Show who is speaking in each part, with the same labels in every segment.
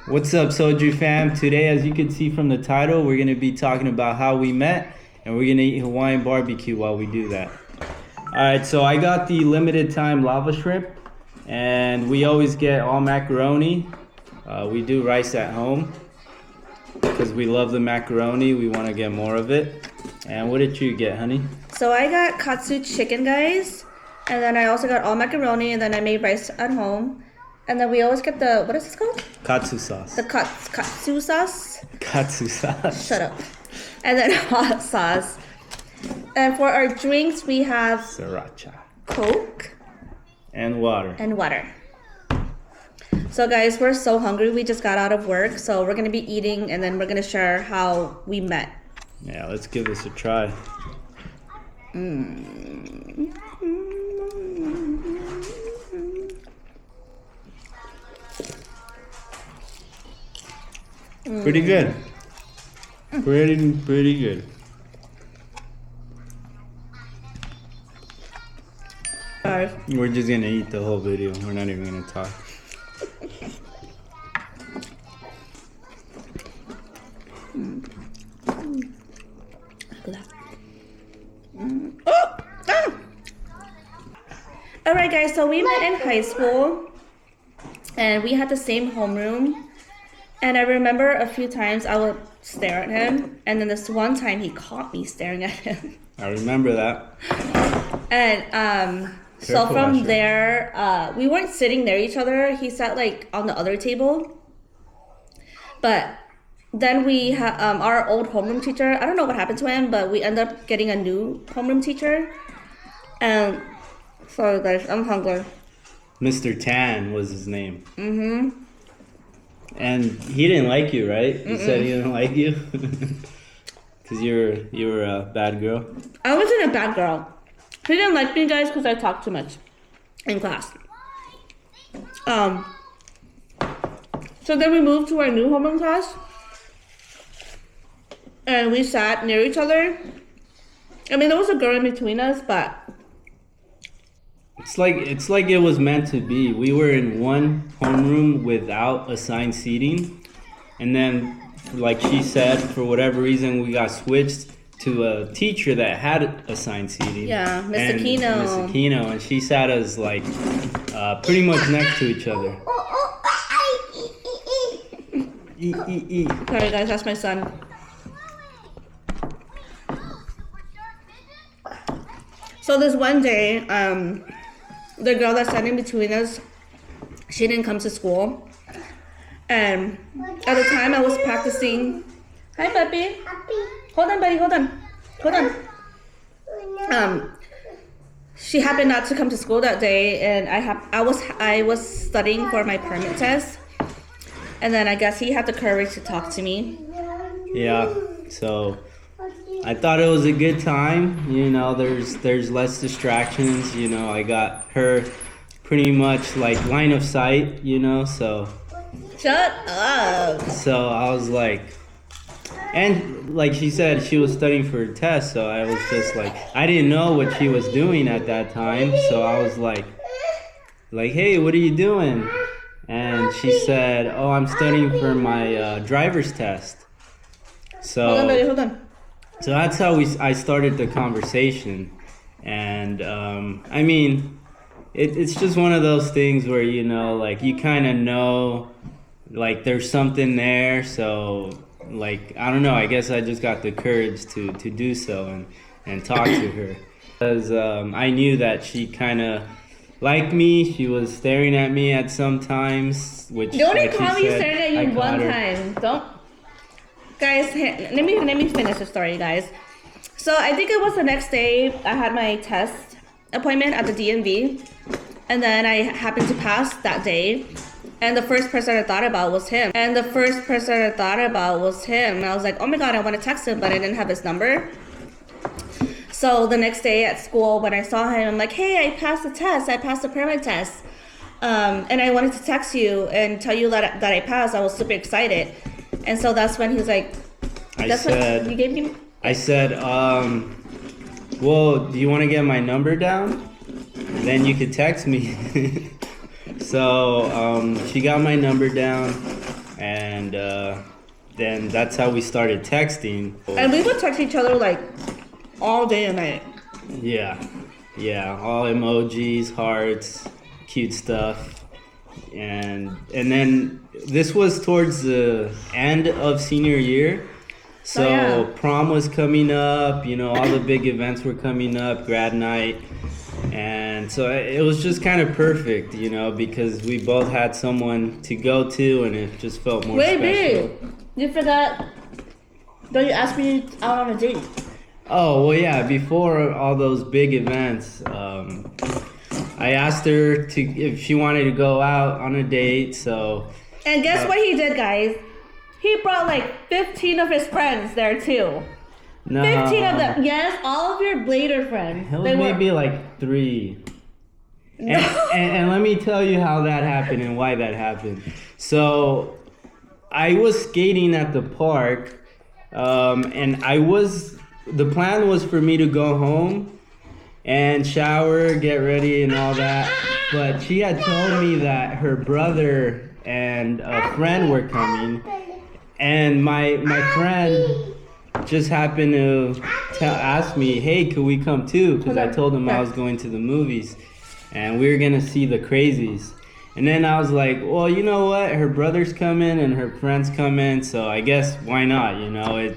Speaker 1: What's up, Soju fam? Today, as you can see from the title, we're going to be talking about how we met, and we're going to eat Hawaiian BBQ while we do that. Alright, so I got the limited time lava shrimp, and we always get all macaroni. We do rice at home because we love the macaroni. We want to get more of it. And what did you get, honey?
Speaker 2: So I got katsu chicken, guys, and then I also got all macaroni, and then I made rice at home. And then we always get the, what is this called?
Speaker 1: Katsu sauce.
Speaker 2: The katsu sauce.
Speaker 1: Katsu sauce.
Speaker 2: Shut up. And then hot sauce. And for our drinks, we have
Speaker 1: Sriracha.
Speaker 2: Coke.
Speaker 1: And water.
Speaker 2: And water. So guys, we're so hungry. We just got out of work. So we're going to be eating, and then we're going to share how we met.
Speaker 1: Yeah, let's give this a try. Pretty good. Pretty good.
Speaker 2: Guys.
Speaker 1: We're just gonna eat the whole video. We're not even gonna talk.
Speaker 2: Alright guys, so we met in high school and we had the same homeroom, and I remember a few times I would stare at him, and then this one time he caught me staring at him.
Speaker 1: I remember that.
Speaker 2: And so from there, we weren't sitting near each other. He sat like on the other table. But then we had our old homeroom teacher. I don't know what happened to him, but we ended up getting a new homeroom teacher. And sorry guys, I'm hungry.
Speaker 1: Mr. Tan was his name. And he didn't like you, right? He said he didn't like you because you were a bad girl.
Speaker 2: I wasn't a bad girl. He didn't like me, guys, because I talked too much in class. So then we moved to our new homeroom class, and we sat near each other. I mean, there was a girl in between us, but
Speaker 1: it's like it was meant to be. We were in one homeroom without assigned seating, and then, like she said, for whatever reason, we got switched to a teacher that had assigned seating.
Speaker 2: Yeah, Miss Aquino.
Speaker 1: Miss Aquino, and she sat us like pretty much next to each other.
Speaker 2: Sorry guys, that's my son. So this one day, the girl that sat in between us, she didn't come to school. And at the time I was practicing. Hi puppy. Hold on, buddy, hold on. She happened not to come to school that day, and I was studying for my permit test. And then I guess he had the courage to talk to me.
Speaker 1: Yeah, so I thought it was a good time. You know, there's less distractions. You know, I got her pretty much like line of sight, you know, so.
Speaker 2: Shut up.
Speaker 1: So I was like, and like she said, she was studying for a test, so I was just like, I didn't know what she was doing at that time, so I was like, hey, what are you doing? And she said, oh, I'm studying for my driver's test. So,
Speaker 2: hold on, buddy, hold on.
Speaker 1: So that's how I started the conversation. And I mean, it's just one of those things where, you know, like you kind of know, like there's something there. So like, I don't know, I guess I just got the courage to do so and talk to her. Because I knew that she kind of liked me. She was staring at me at some times, which
Speaker 2: don't
Speaker 1: like
Speaker 2: call me
Speaker 1: said,
Speaker 2: staring at you one time. Don't. Guys, let me finish the story, guys. So I think it was the next day I had my test appointment at the DMV, and then I happened to pass that day, and the first person I thought about was him. And I was like, oh my god, I want to text him, but I didn't have his number. So the next day at school, when I saw him, I'm like, hey, I passed the test. I passed the permit test. And I wanted to text you and tell you that I passed. I was super excited. And so that's when he was like,
Speaker 1: I said, well, do you want to get my number down? Then you could text me. So she got my number down, and and then that's how we started texting.
Speaker 2: And we would text each other like all day and night.
Speaker 1: Yeah, all emojis, hearts, cute stuff, and then this was towards the end of senior year. So prom was coming up, all the big events were coming up, grad night. And so it was just kind of perfect, because we both had someone to go to and it just felt more special.
Speaker 2: Babe, you forgot that you asked me out on a date.
Speaker 1: Oh, well, yeah, before all those big events, I asked her if she wanted to go out on a date, so...
Speaker 2: And guess what he did, guys? He brought like 15 of his friends there too.
Speaker 1: No.
Speaker 2: 15 of them. Yes, all of your Blader friends.
Speaker 1: It was maybe like 3. No. And let me tell you how that happened and why that happened. So I was skating at the park, and the plan was for me to go home and shower, get ready and all that. But she had told me that her brother and a friend were coming. And my friend just happened to ask me, hey, could we come too? Because I told him I was going to the movies. And we were going to see the Crazies. And then I was like, well, you know what? Her brother's coming and her friends coming. So I guess why not?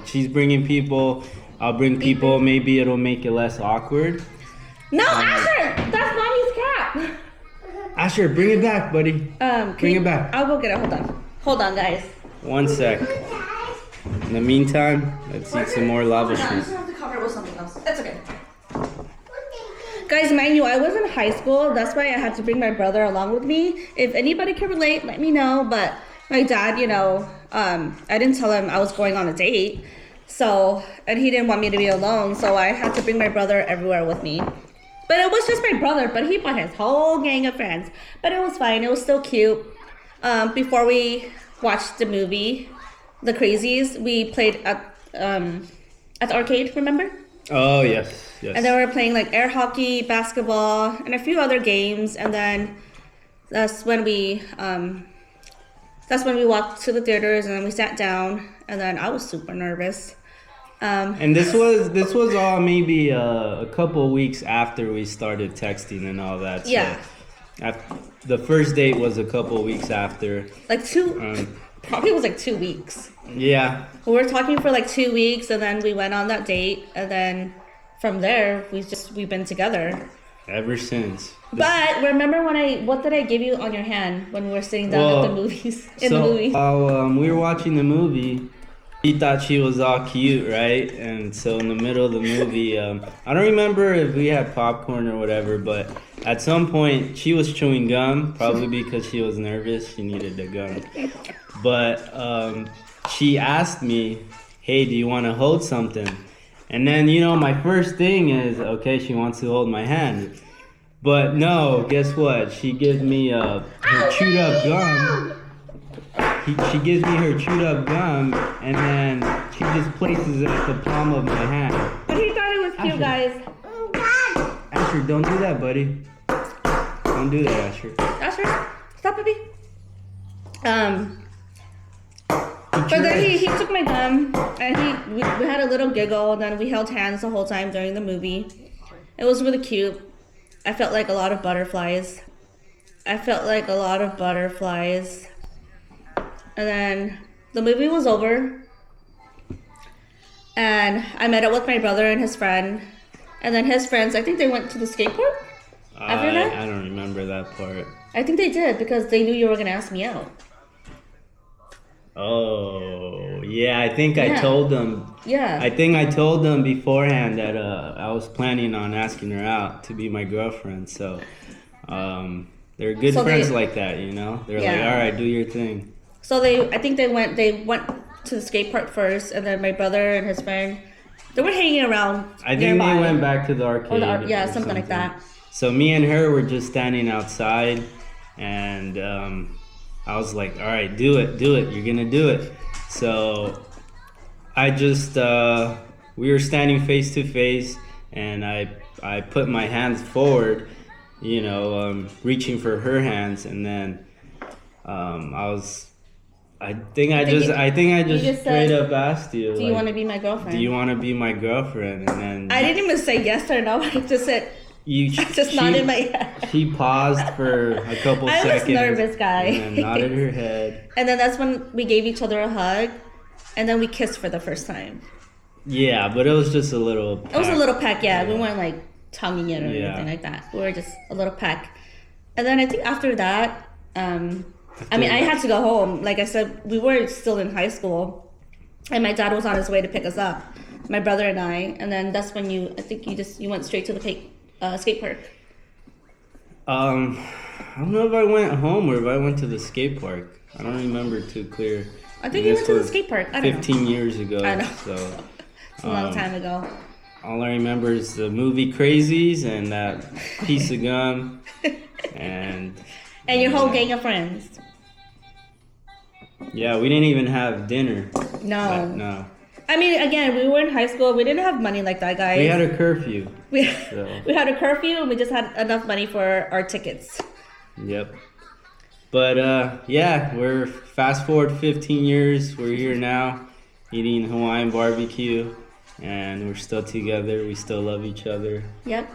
Speaker 1: She's bringing people. I'll bring people. Maybe it'll make it less awkward.
Speaker 2: No, Asher! That's mommy's cap!
Speaker 1: Asher, bring it back, buddy. Bring it back.
Speaker 2: I'll go get it. Hold on, guys.
Speaker 1: 1 sec. In the meantime, let's eat some more lava
Speaker 2: shrimp.
Speaker 1: shrimp.
Speaker 2: I'm just gonna have to cover it with something else. It's okay. Guys, mind you, I was in high school. That's why I had to bring my brother along with me. If anybody can relate, let me know. But my dad, I didn't tell him I was going on a date. So, and he didn't want me to be alone. So I had to bring my brother everywhere with me. But it was just my brother. But he brought his whole gang of friends. But it was fine. It was still cute. Before we watched the movie, The Crazies, we played at the arcade, remember?
Speaker 1: Oh, yes.
Speaker 2: And then we were playing like air hockey, basketball, and a few other games. And then that's when we walked to the theaters and then we sat down. And then I was super nervous.
Speaker 1: And this was all maybe a couple weeks after we started texting and all that. So
Speaker 2: yeah.
Speaker 1: The first date was a couple weeks after.
Speaker 2: Probably was like 2 weeks.
Speaker 1: Yeah.
Speaker 2: We were talking for like 2 weeks, and then we went on that date, and then from there we've been together
Speaker 1: ever since.
Speaker 2: But remember what did I give you on your hand when we were sitting down at the movies? The movie.
Speaker 1: We were watching the movie. He thought she was all cute, right? And so in the middle of the movie, I don't remember if we had popcorn or whatever, but at some point she was chewing gum, probably because she was nervous. She needed the gum. But she asked me, hey, do you want to hold something? And then, my first thing is, okay, she wants to hold my hand. But no, guess what? She gives me her chewed up gum. She gives me her chewed up gum, and then she just places it at the palm of my hand.
Speaker 2: But he thought it was cute, Asher.
Speaker 1: Guys. Asher, don't do that, buddy. Don't do that, Asher.
Speaker 2: Asher, stop, baby. But then he took my gum, and we had a little giggle, and then we held hands the whole time during the movie. It was really cute. I felt like a lot of butterflies. And then the movie was over, and I met up with my brother and his friend, and then his friends, I think they went to the skate park after that.
Speaker 1: I don't remember that part.
Speaker 2: I think they did because they knew you were going to ask me out.
Speaker 1: Oh, yeah, I think I told them.
Speaker 2: Yeah.
Speaker 1: I think I told them beforehand that I was planning on asking her out to be my girlfriend, so they're good friends like that, They're like, all right, do your thing.
Speaker 2: So I think they went to the skate park first, and then my brother and his friend, they were hanging around.
Speaker 1: I think they went back to the arcade.
Speaker 2: Or something like that.
Speaker 1: So me and her were just standing outside, and I was like, all right, do it, you're gonna do it. So I just, we were standing face to face, and I put my hands forward, reaching for her hands, and then I I think I just
Speaker 2: just
Speaker 1: straight
Speaker 2: said,
Speaker 1: up asked you.
Speaker 2: Do you want to be my girlfriend?
Speaker 1: Do you want to be my girlfriend? And then
Speaker 2: I didn't even say yes or no. I just said. Just nodded my head.
Speaker 1: She paused for a couple seconds.
Speaker 2: I was nervous, guy.
Speaker 1: And then nodded her head.
Speaker 2: And then that's when we gave each other a hug, and then we kissed for the first time.
Speaker 1: Yeah, but it was just a little peck.
Speaker 2: It was a little peck, yeah. We weren't like tonguing it or anything like that. We were just a little peck. And then I think after that, I had to go home. Like I said, we were still in high school, and my dad was on his way to pick us up, my brother and I. And then that's when you went straight to the skate park.
Speaker 1: I don't know if I went home or if I went to the skate park. I don't remember too clear.
Speaker 2: I think you went to the skate park. I don't know.
Speaker 1: 15 years ago.
Speaker 2: I know.
Speaker 1: So
Speaker 2: it's a long time ago.
Speaker 1: All I remember is the movie Crazies and that piece of gum and
Speaker 2: your whole gang of friends.
Speaker 1: Yeah, we didn't even have dinner.
Speaker 2: No. I mean, again, we were in high school. We didn't have money like that, guys.
Speaker 1: We had a curfew.
Speaker 2: We had a curfew, and we just had enough money for our tickets.
Speaker 1: Yep. But, we're fast forward 15 years. We're here now eating Hawaiian BBQ, and we're still together. We still love each other.
Speaker 2: Yep.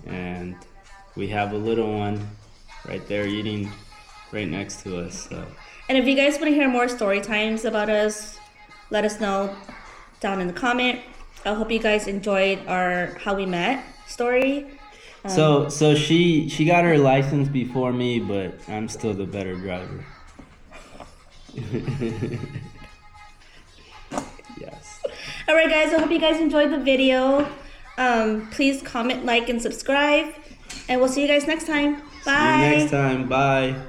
Speaker 1: And we have a little one right there eating right next to us. So.
Speaker 2: And if you guys want to hear more story times about us, let us know down in the comment. I hope you guys enjoyed our how we met story.
Speaker 1: So she got her license before me, but I'm still the better driver. Yes.
Speaker 2: All right, guys. I hope you guys enjoyed the video. Please comment, like, and subscribe, and we'll see you guys next time. Bye.
Speaker 1: See you next time. Bye.